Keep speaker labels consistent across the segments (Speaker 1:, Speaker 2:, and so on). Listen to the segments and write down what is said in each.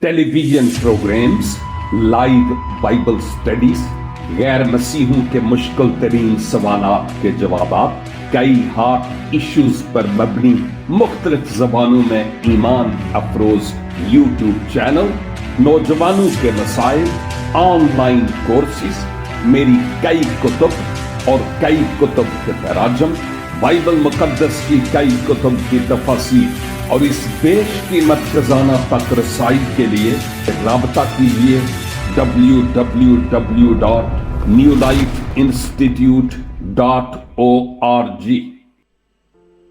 Speaker 1: Television programs, live Bible studies, गैर मसीहों के मुश्किल तरीन सवालात के जवाब, कई हॉट इश्यूज पर मबनी मुख्तलिफ जबानों में ईमान अफरोज यूट्यूब चैनल, नौजवानों के मसाइल, ऑनलाइन कोर्सेज, मेरी कई कुतुब और कई कुतुब के तराजम, बाइबल मुकद्दस की कई कुतुब की तफसीर और इस बेशकीमत खजाना तक रसाई के लिए राबता कीजिए www.newlifeinstitute.org।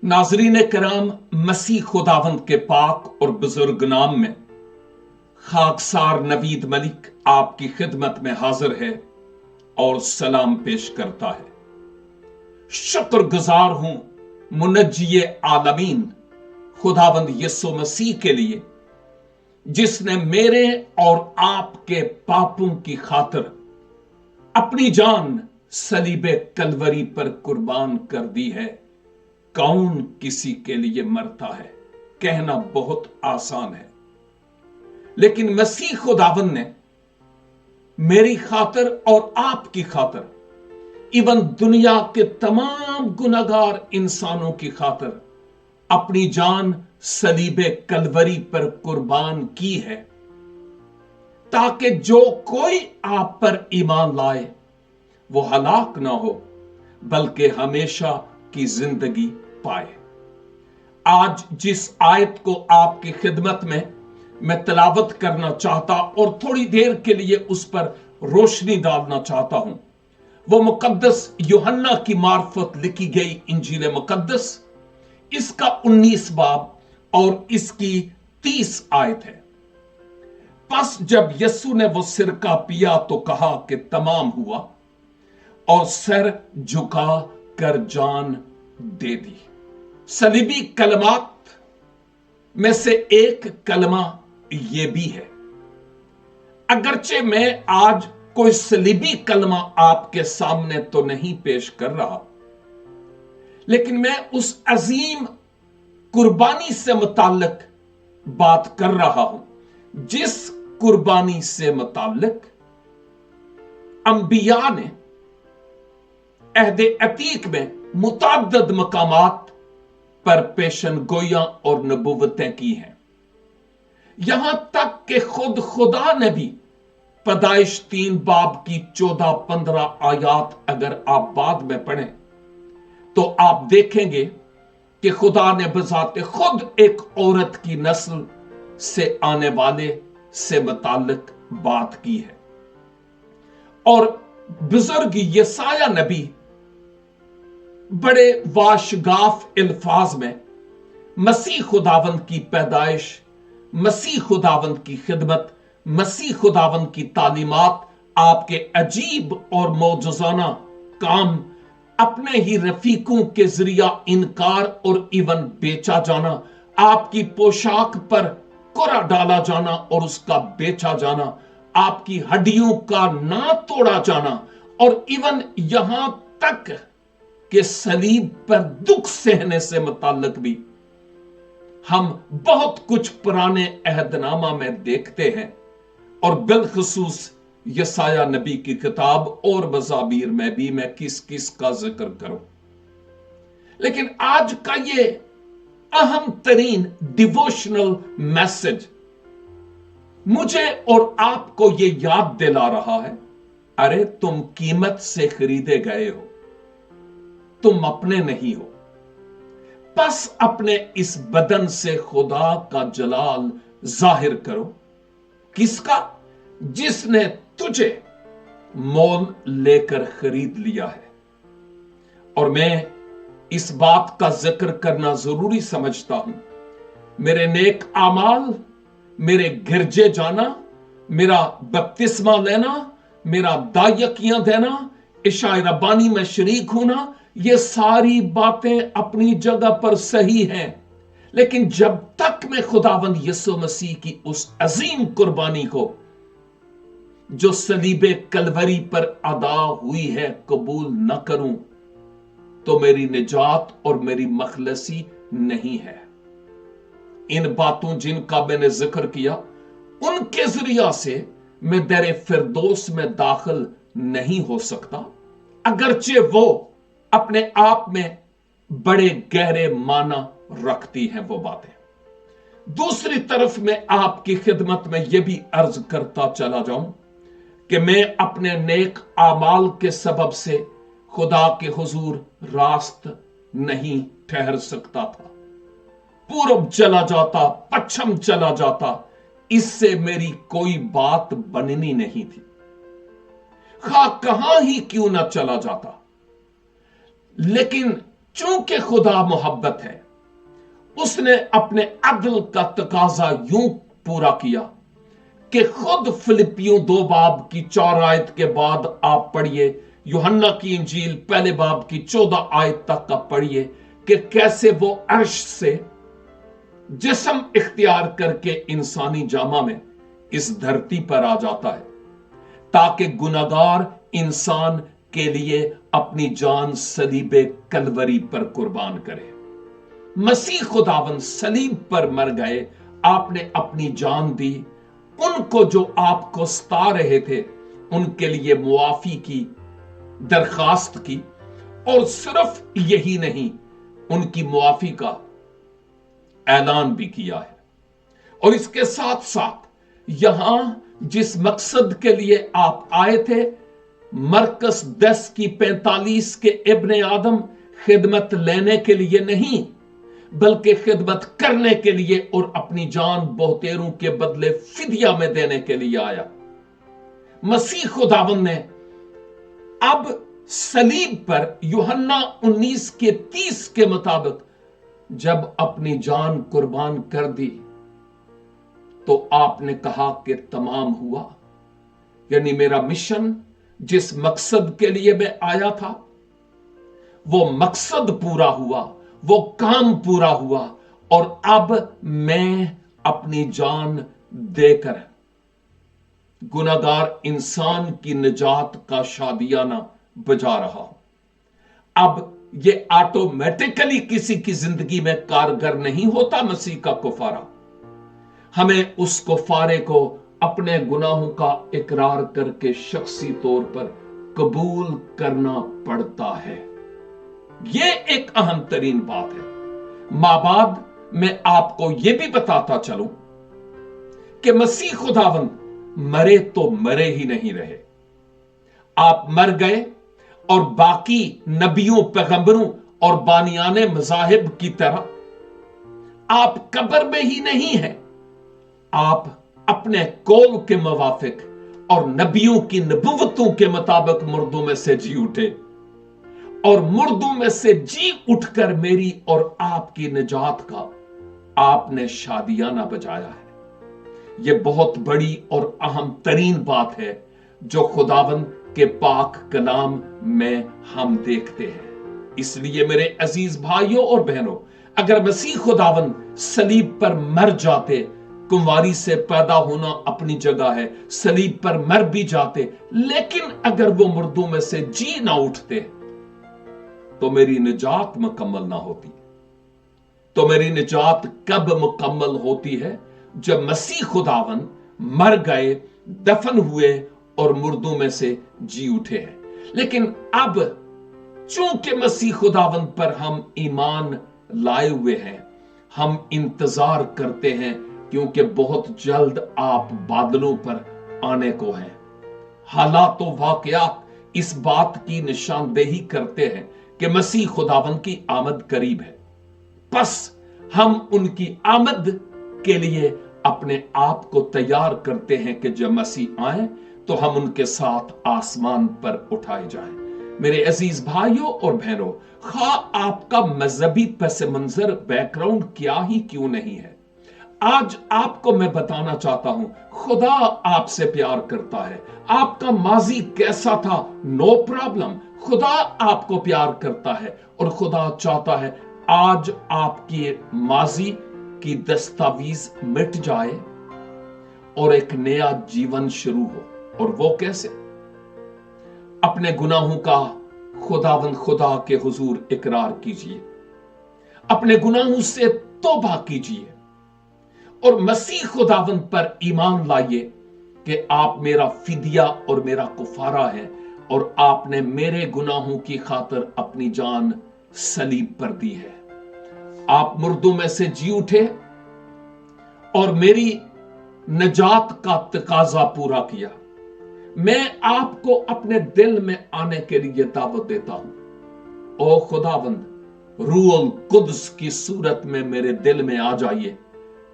Speaker 2: नाजरीन कराम, मसीह खुदावंद के पाक और बुजुर्ग नाम में खाकसार नवीद मलिक आपकी खिदमत में हाजिर है और सलाम पेश करता है। शुक्रगुजार हूं मुनज्जिए आलमीन खुदावंद यीशु मसीह के लिए, जिसने मेरे और आपके पापों की खातिर अपनी जान सलीबे कलवरी पर कुर्बान कर दी है। कौन किसी के लिए मरता है, कहना बहुत आसान है, लेकिन मसीह खुदावंद ने मेरी खातिर और आपकी खातिर, इवन दुनिया के तमाम गुनाहगार इंसानों की खातिर अपनी जान सलीबे कलवरी पर कुर्बान की है, ताकि जो कोई आप पर ईमान लाए वो हलाक ना हो बल्कि हमेशा की जिंदगी पाए। आज जिस आयत को आपकी खिदमत में मैं तिलावत करना चाहता और थोड़ी देर के लिए उस पर रोशनी डालना चाहता हूं, वो मुकद्दस यूहन्ना की मार्फत लिखी गई इंजील मुकद्दस, इसका 19 बाब और इसकी 30 आयत है। बस जब यीशु ने वो सिरका पिया तो कहा कि तमाम हुआ, और सर झुका कर जान दे दी। सलीबी कलमात में से एक कलमा ये भी है। अगरचे मैं आज कोई सलीबी कलमा आपके सामने तो नहीं पेश कर रहा, लेकिन मैं उस अजीम कुर्बानी से मुताल्लिक बात कर रहा हूं, जिस कुर्बानी से मुताल्लिक अंबिया ने अहदे अतीक में मुतअद्दिद मकामात पर पेशन गोइयां और नबुव्वतें की हैं। यहां तक कि खुद खुदा ने भी पैदाइश 3 बाब की 14-15 आयात अगर आप बाद में पढ़ें तो आप देखेंगे कि खुदा ने बजाते खुद एक औरत की नस्ल से आने वाले से मुताल्लिक बात की है। और बुजुर्ग यसाया नबी बड़े वाशगाफ अल्फाज में मसीह खुदावंद की पैदाइश, मसीह खुदावंद की खिदमत, मसीह खुदावंद की तालीमात, आपके अजीब और मौजूजाना काम, अपने ही रफीकों के जरिया इनकार और इवन बेचा जाना, आपकी पोशाक पर कोरा डाला जाना और उसका बेचा जाना, आपकी हड्डियों का ना तोड़ा जाना, और इवन यहां तक कि सलीब पर दुख सहने से मुताल्लिक भी हम बहुत कुछ पुराने अहदनामा में देखते हैं, और बिलखुसूस यसाया नबी की किताब और मज़ाबीर में भी मैं किस किस का जिक्र करूं। लेकिन आज का ये अहम तरीन डिवोशनल मैसेज मुझे और आपको ये याद दिला रहा है, अरे तुम कीमत से खरीदे गए हो, तुम अपने नहीं हो। बस अपने इस बदन से खुदा का जलाल जाहिर करो। किसका? जिसने तुझे मोल लेकर खरीद लिया है। और मैं इस बात का जिक्र करना जरूरी समझता हूं, मेरे नेक आमाल, मेरे गिरजे जाना, मेरा बपतिस्मा लेना, मेरा दायकियां देना, इशाए रब्बानी में शरीक होना, ये सारी बातें अपनी जगह पर सही हैं, लेकिन जब तक मैं खुदावंद यीशु मसीह की उस अजीम कुर्बानी को जो सलीबे कलवरी पर अदा हुई है कबूल न करूं, तो मेरी निजात और मेरी मखलसी नहीं है। इन बातों जिनका मैंने जिक्र किया उनके जरिया से मैं दर फिरदौस में दाखिल नहीं हो सकता, अगरचे वो अपने आप में बड़े गहरे माना रखती हैं वो बातें। दूसरी तरफ मैं आपकी खिदमत में यह भी अर्ज करता चला जाऊं कि मैं अपने नेक आमाल के सबब से खुदा के हुजूर रास्त नहीं ठहर सकता था। पूरब चला जाता, पश्चिम चला जाता, इससे मेरी कोई बात बननी नहीं थी। खा कहां ही क्यों ना चला जाता, लेकिन चूंकि खुदा मोहब्बत है, उसने अपने अदल का तकाजा यूं पूरा किया कि खुद फिलिपियों 2 बाब की 4 आयत के बाद आप पढ़िए, यूहन्ना की इंजील पहले बाब की 14 आयत तक का पढ़िए कि कैसे वो अर्श से जिस्म इख्तियार करके इंसानी जामा में इस धरती पर आ जाता है ताकि गुनाहगार इंसान के लिए अपनी जान सलीबे कलवरी पर कुर्बान करे। मसीह खुदावन सलीब पर मर गए, आपने अपनी जान दी, उनको जो आपको सता रहे थे उनके लिए मुआफी की दरखास्त की, और सिर्फ यही नहीं, उनकी मुआफी का ऐलान भी किया है। और इसके साथ साथ यहां जिस मकसद के लिए आप आए थे, मरकस 10 की 45 के इब्ने आदम, खिदमत लेने के लिए नहीं बल्कि खिदमत करने के लिए और अपनी जान बहुतेरों के बदले फिदिया में देने के लिए आया। मसीह खुदावन ने अब सलीब पर यूहन्ना 19 के 30 के मुताबिक जब अपनी जान कुर्बान कर दी तो आपने कहा कि तमाम हुआ, यानी मेरा मिशन, जिस मकसद के लिए मैं आया था, वो मकसद पूरा हुआ, वो काम पूरा हुआ, और अब मैं अपनी जान देकर गुनाहगार इंसान की निजात का शादियाना बजा रहा हूं। अब ये ऑटोमेटिकली किसी की जिंदगी में कारगर नहीं होता मसीह का कुफारा। हमें उस कुफारे को अपने गुनाहों का इकरार करके शख्सी तौर पर कबूल करना पड़ता है। यह एक अहम तरीन बात है। माबाद मैं आपको यह भी बताता चलूं कि मसीह खुदावन मरे तो मरे ही नहीं रहे। आप मर गए और बाकी नबियों, पैगंबरों और बानियाने मजाहिब की तरह आप कब्र में ही नहीं हैं। आप अपने कौल के मुवाफिक और नबियों की नबुव्वतों के मुताबिक मुर्दों में से जी उठे, और मुर्दों में से जी उठकर मेरी और आपकी निजात का आपने शादियाना बजाया है। यह बहुत बड़ी और अहम तरीन बात है जो खुदावन के पाक कलाम में हम देखते हैं। इसलिए मेरे अजीज भाइयों और बहनों, अगर मसीह खुदावन सलीब पर मर जाते, कुंवारी से पैदा होना अपनी जगह है, सलीब पर मर भी जाते, लेकिन अगर वो मुर्दों में से जी ना उठते तो मेरी निजात मुकम्मल ना होती। तो मेरी निजात कब मुकम्मल होती है? जब मसीह खुदावन मर गए, दफन हुए और मुर्दों में से जी उठे हैं। लेकिन अब चूंकि मसीह खुदावन पर हम ईमान लाए हुए हैं, हम इंतजार करते हैं, क्योंकि बहुत जल्द आप बादलों पर आने को हैं। हालात तो वाकयात इस बात की निशानदेही करते हैं कि मसीह खुदावन की आमद करीब है। बस हम उनकी आमद के लिए अपने आप को तैयार करते हैं कि जब मसीह आए तो हम उनके साथ आसमान पर उठाए जाएं। मेरे अजीज भाइयों और बहनों, खा आपका मजहबी पस मंजर बैकग्राउंड क्या ही क्यों नहीं है, आज आपको मैं बताना चाहता हूं, खुदा आपसे प्यार करता है। आपका माजी कैसा था, नो प्रॉब्लम, खुदा आपको प्यार करता है और खुदा चाहता है आज आपकी माजी की दस्तावेज मिट जाए और एक नया जीवन शुरू हो। और वो कैसे? अपने गुनाहों का खुदावंद खुदा के हुजूर इकरार कीजिए, अपने गुनाहों से तौबा कीजिए और मसीह खुदावंद पर ईमान लाइए कि आप मेरा फिदिया और मेरा कुफारा है, और आपने मेरे गुनाहों की खातिर अपनी जान सलीब पर दी है। आप मुर्दों में से जी उठे और मेरी नजात का तकाजा पूरा किया। मैं आपको अपने दिल में आने के लिए दावत देता हूं। ओ खुदावंद, रूहुल कुद्स की सूरत में मेरे दिल में आ जाइए,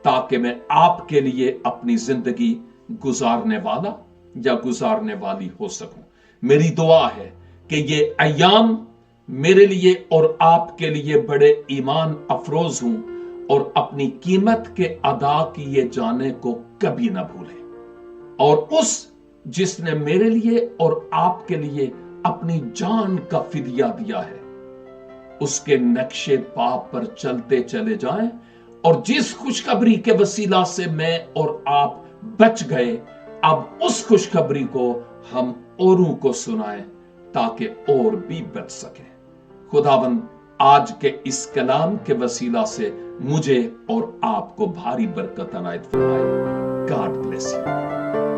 Speaker 2: ताकि मैं आपके लिए अपनी जिंदगी गुजारने वाला या गुजारने वाली हो सकूं। मेरी दुआ है कि ये अय्याम मेरे लिए और आपके लिए बड़े ईमान अफरोज हों, और अपनी कीमत के अदा किए जाने को कभी ना भूलें। और उस जिसने मेरे लिए और आपके लिए अपनी जान का फिदिया दिया है, उसके नक्शे पाप पर चलते चले जाएं, और जिस खुशखबरी के वसीला से मैं और आप बच गए, अब उस खुशखबरी को हम औरों को सुनाएं, ताकि और भी बच सके। खुदावंद आज के इस कलाम के वसीला से मुझे और आपको भारी बरकत अनायत फरमाए। God bless you.